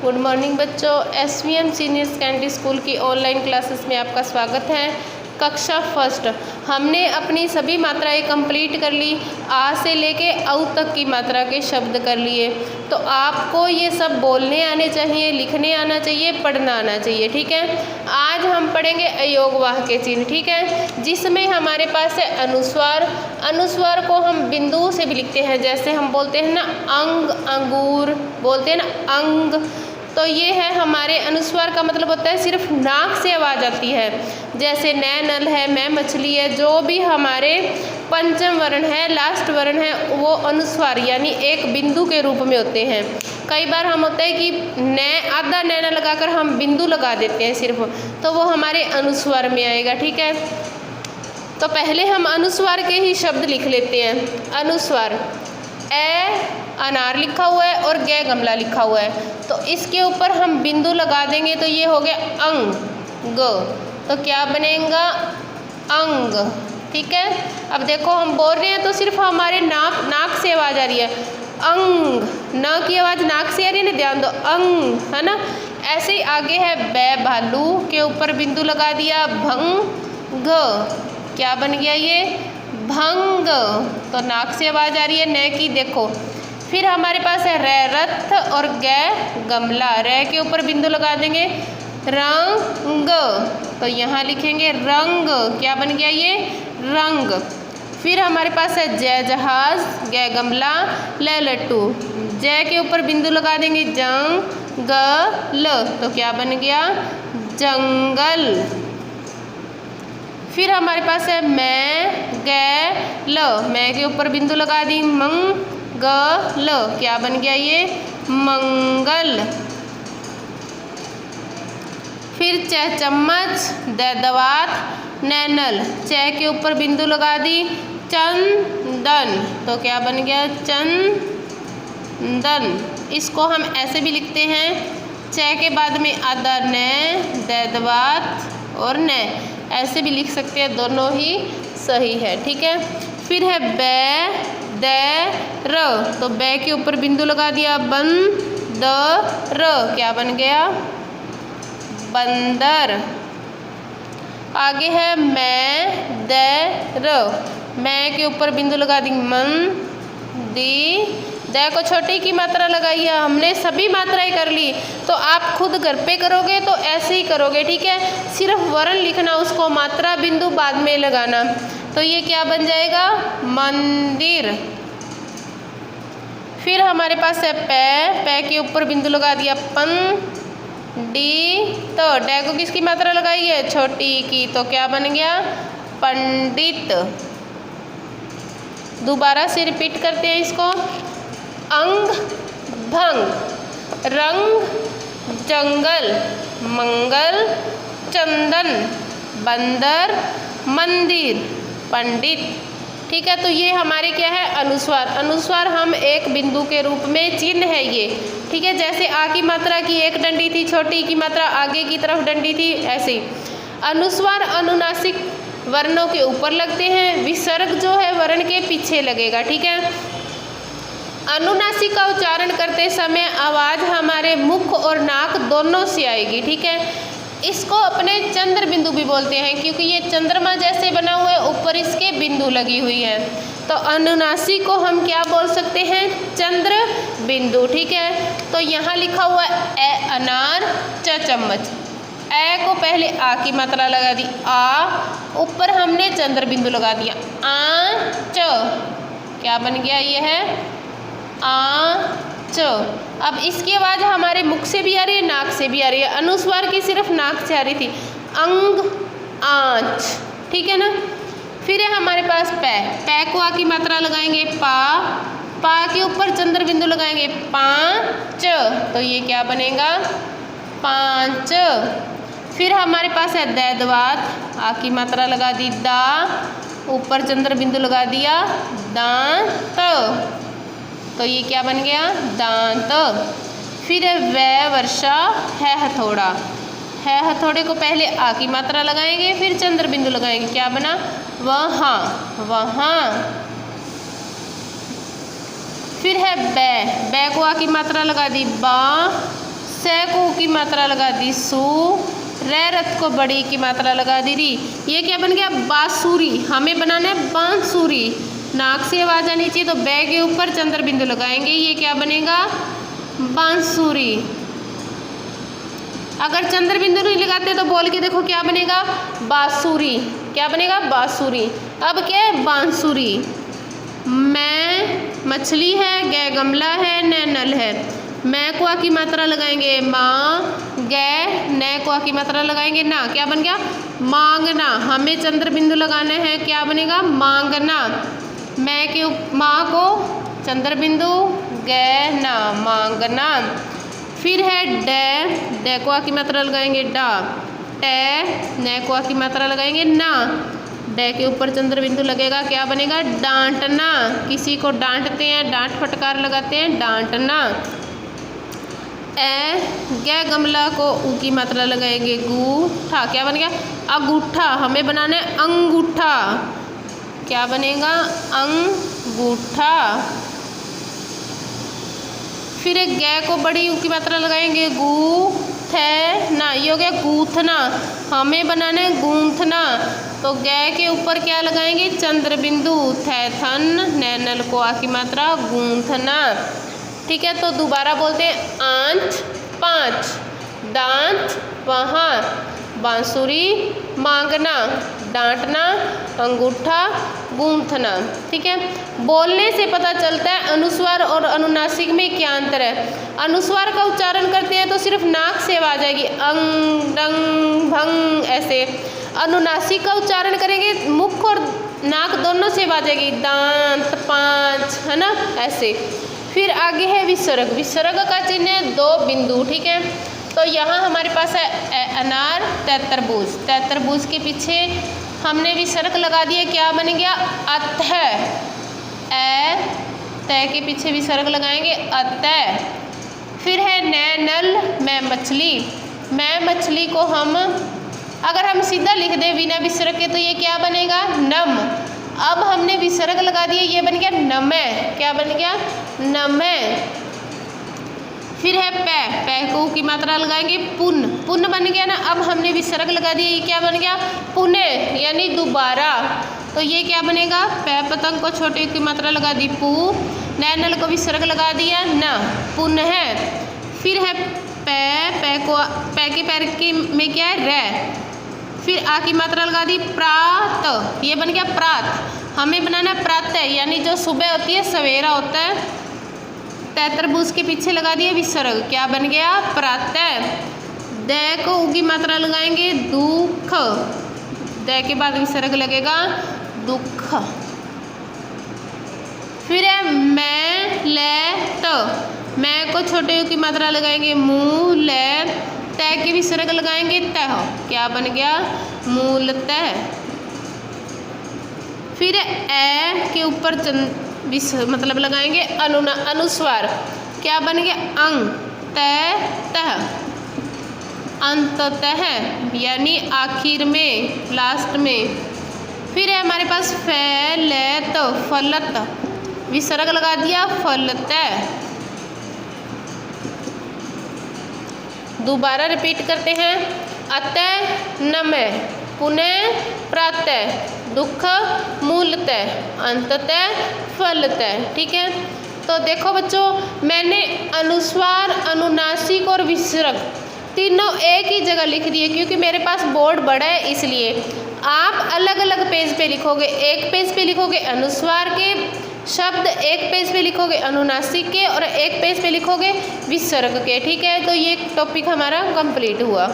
Good morning बच्चों, SVM senior secondary school की online classes में आपका स्वागत है। कक्षा फर्स्ट हमने अपनी सभी मात्राएं कंप्लीट कर ली। आ से लेके औ तक की मात्रा के शब्द कर लिए। तो आपको ये सब बोलने आने चाहिए, लिखने आना चाहिए, पढ़ना आना चाहिए। ठीक है, आज हम पढ़ेंगे अयोगवाह के चिन्ह। ठीक है, जिसमें हमारे पास है अनुस्वार। अनुस्वार को हम बिंदु से भी लिखते हैं, जैसे हम बोलते हैं ना अंग, अंगूर बोलते हैं ना अंग। तो ये है हमारे अनुस्वार का मतलब होता है सिर्फ नाक से आवाज़ आती है। जैसे न, नल है, मैं मछली है, जो भी हमारे पंचम वर्ण है, लास्ट वर्ण है, वो अनुस्वार यानी एक बिंदु के रूप में होते हैं। कई बार हम होता है कि न आधा न लगाकर हम बिंदु लगा देते हैं सिर्फ, तो वो हमारे अनुस्वार में आएगा। ठीक है, तो पहले हम अनुस्वार के ही शब्द लिख लेते हैं। अनुस्वार ए अनार लिखा हुआ है और ग गमला लिखा हुआ है, तो इसके ऊपर हम बिंदु लगा देंगे तो ये हो गया अंग। तो क्या बनेगा अंग। ठीक है, अब देखो हम बोल रहे हैं तो सिर्फ हमारे नाक से आवाज़ आ रही है अंग, न की आवाज़ नाक से आ रही है ना, ध्यान दो अंग, है ना। ऐसे ही आगे है बै भालू के ऊपर बिंदु लगा दिया भंग, क्या बन गया ये भंग, तो नाक से आवाज़ आ रही है न की। देखो फिर हमारे पास है रै रथ और ग गमला, रै के ऊपर बिंदु लगा देंगे रंग, तो यहाँ लिखेंगे रंग, क्या बन गया ये रंग। फिर हमारे पास है जय जहाज, ग गमला, ल लट्टू, जय के ऊपर बिंदु लगा देंगे जंगल, तो क्या बन गया जंगल। फिर हमारे पास है मैं ग ल, मैं के ऊपर बिंदु लगा दी मंगल, क्या बन गया ये मंगल। फिर च चम्मच, द दवात, नैनल, च के ऊपर बिंदु लगा दी चंदन, तो क्या बन गया चंदन। इसको हम ऐसे भी लिखते हैं, च के बाद में आधा न, द दवात और न, ऐसे भी लिख सकते हैं, दोनों ही सही है। ठीक है, फिर है बै द र, तो बै के ऊपर बिंदु लगा दिया बंदर, क्या बन गया बंदर। आगे है मैं द र, मैं के ऊपर बिंदु लगा दी मंदिर, द को छोटी की मात्रा लगाई है हमने, सभी मात्राएं कर ली। तो आप खुद घर पे करोगे तो ऐसे ही करोगे। ठीक है, सिर्फ वर्ण लिखना, उसको मात्रा बिंदु बाद में लगाना, तो ये क्या बन जाएगा मंदिर। फिर हमारे पास है पै के ऊपर बिंदु लगा दिया पंडी, तो डै को किसकी मात्रा लगाई है छोटी की, तो क्या बन गया पंडित। दोबारा से रिपीट करते हैं इसको, अंग भंग, रंग जंगल, मंगल चंदन, बंदर मंदिर, पंडित। ठीक है, तो ये हमारे क्या है अनुस्वार। अनुस्वार हम एक बिंदु के रूप में चिन्ह है ये। ठीक है, जैसे आ की मात्रा की एक डंडी थी, छोटी की मात्रा आगे की तरफ डंडी थी, ऐसे ही अनुस्वार अनुनासिक वर्णों के ऊपर लगते हैं, विसर्ग जो है वर्ण के पीछे लगेगा। ठीक है, अनुनासिक का उच्चारण करते समय आवाज़ हमारे मुख और नाक दोनों से आएगी। ठीक है, इसको अपने चंद्र बिंदु भी बोलते हैं, क्योंकि ये चंद्रमा जैसे बना हुआ है, ऊपर इसके बिंदु लगी हुई है, तो अनुनासिक को हम क्या बोल सकते हैं चंद्र बिंदु। ठीक है, तो यहाँ लिखा हुआ है ए अनार, च चम्मच, ए को पहले आ की मात्रा लगा दी आ, ऊपर हमने चंद्र बिंदु लगा दिया आ च, क्या बन गया ये है आ च। अब इसकी आवाज़ हमारे मुख से भी आ रही है, नाक से भी आ रही है। अनुस्वार की सिर्फ नाक से आ रही थी अंग आँच। ठीक है ना। फिर है हमारे पास पै को आ की मात्रा लगाएंगे पा के ऊपर चंद्र बिंदु लगाएंगे पाँच, तो ये क्या बनेगा पाँच। फिर हमारे पास है दै दवात, आ की मात्रा लगा दी दा, ऊपर चंद्र बिंदु लगा दिया दांत, तो ये क्या बन गया दांत। फिर है वै वर्षा, है हथौड़ा, है हथौड़े को पहले आ की मात्रा लगाएंगे, फिर चंद्र बिंदु लगाएंगे, क्या बना वहाँ वहाँ। फिर है बै को आ की मात्रा लगा दी बा, से मात्रा लगा दी सू, रथ को बड़ी की मात्रा लगा दी री। ये क्या बन गया? बांसुरी। हमें बनाना है बांसुरी। नाक से आवाज आनी चाहिए तो बै के ऊपर चंद्र बिंदु लगाएंगे, ये क्या बनेगा? बांसुरी। अगर चंद्र बिंदु नहीं लगाते तो बोल के देखो क्या बनेगा? बांसुरी। क्या बनेगा? बांसुरी। अब क्या है? बांसुरी। मैं मछली है, गै गमला है, न नल है। मैं को आ की मात्रा लगाएंगे माँ, गै न को आ की मात्रा लगाएंगे ना, क्या बन गया? मांगना। हमें चंद्र बिंदु लगाना है, क्या बनेगा? मांगना। मैं के माँ को चंद्र बिंदु, गै ना, मांगना। फिर है डै को आ की मात्रा लगाएंगे डा, टै न को आ की मात्रा लगाएंगे ना, डै के ऊपर चंद्र बिंदु लगेगा, क्या बनेगा? डांटना। किसी को डांटते हैं, डांट फटकार लगाते हैं, डांटना। ए गै गमला को ऊ की मात्रा लगाएंगे गूठा, क्या बन गया? अंगूठा। हमें बनाना है अंगूठा, क्या बनेगा? अंगूठा। फिर एक गै को बड़ी ऊ की मात्रा लगाएंगे गूथना, ये हो गया गूथना। हमें बनाना है गूंथना, तो गै के ऊपर क्या लगाएंगे? चंद्र बिंदु, थे थन नैनल को आ की मात्रा, गूंथना। ठीक है, तो दोबारा बोलते हैं आंच 5, दांत वहाँ, बांसुरी, मांगना, डांटना, अंगूठा, गूंथना। ठीक है, बोलने से पता चलता है अनुस्वार और अनुनासिक में क्या अंतर है। अनुस्वार का उच्चारण करते हैं तो सिर्फ नाक से आवाज आएगी, अंग डंग भंग ऐसे। अनुनासिक का उच्चारण करेंगे मुख और नाक दोनों से आवाज आएगी, दांत 5, है ना, ऐसे। फिर आगे है विसर्ग। विसर्ग का चिन्ह है 2 बिंदु। ठीक है, तो यहाँ हमारे पास है अनार, तरबूज। तरबूज के पीछे हमने विसर्ग लगा दिया, क्या बन गया? अतः। ए तय के पीछे विसर्ग लगाएंगे, अतः। फिर है नैनल, मैं मछली। मैं मछली को हम अगर हम सीधा लिख दें बिना विसर्ग के तो ये क्या बनेगा? नम। अब हमने विसर्ग लगा दिया, ये बन गया नमय। क्या बन गया? नमय। फिर है पै को की मात्रा लगाएंगे पुन, पुन बन गया ना। अब हमने विसर्ग लगा दिया, ये क्या बन गया? पुनः, यानी दोबारा। तो ये क्या बनेगा? पै पतंग को छोटे की मात्रा लगा दी पू, नैनल को विसर्ग लगा दिया न, पुनः। फिर है पै को पै के पैर के में क्या है? रै। फिर आ की मात्रा लगा दी प्रात, ये बन गया प्रात। हमें बनाना प्रातः, यानी जो सुबह होती है, सवेरा होता है। तरबूज के पीछे लगा दिया विसर्ग, क्या बन गया? प्रातः। दै को ऊ की मात्रा लगाएंगे दुख, दै के बाद विसर्ग लगेगा दुख। फिर है मैं ले त, मैं को छोटे की मात्रा लगाएंगे मूल, ले तय के विसर्ग लगाएंगे तह, क्या बन गया? मूलतः। फिर ए के ऊपर मतलब लगाएंगे अनुस्वार, क्या बन गया? अंग, तय तह, अंततः, यानी आखिर में, लास्ट में। फिर है हमारे पास फैलत, फलत, विसर्ग लगा दिया फलतः। दोबारा रिपीट करते हैं, अतः नमः, पुनः प्रातः, दुख मूलतः, अंततः फलतः। ठीक है, तो देखो बच्चों, मैंने अनुस्वार, अनुनासिक और विसर्ग तीनों एक ही जगह लिख दिए, क्योंकि मेरे पास बोर्ड बड़ा है इसलिए। आप अलग अलग पेज पे लिखोगे, एक पेज पे लिखोगे अनुस्वार के शब्द, एक पेज पे लिखोगे अनुनासिक के और एक पेज पे लिखोगे विसर्ग के। ठीक है, तो ये टॉपिक हमारा कंप्लीट हुआ।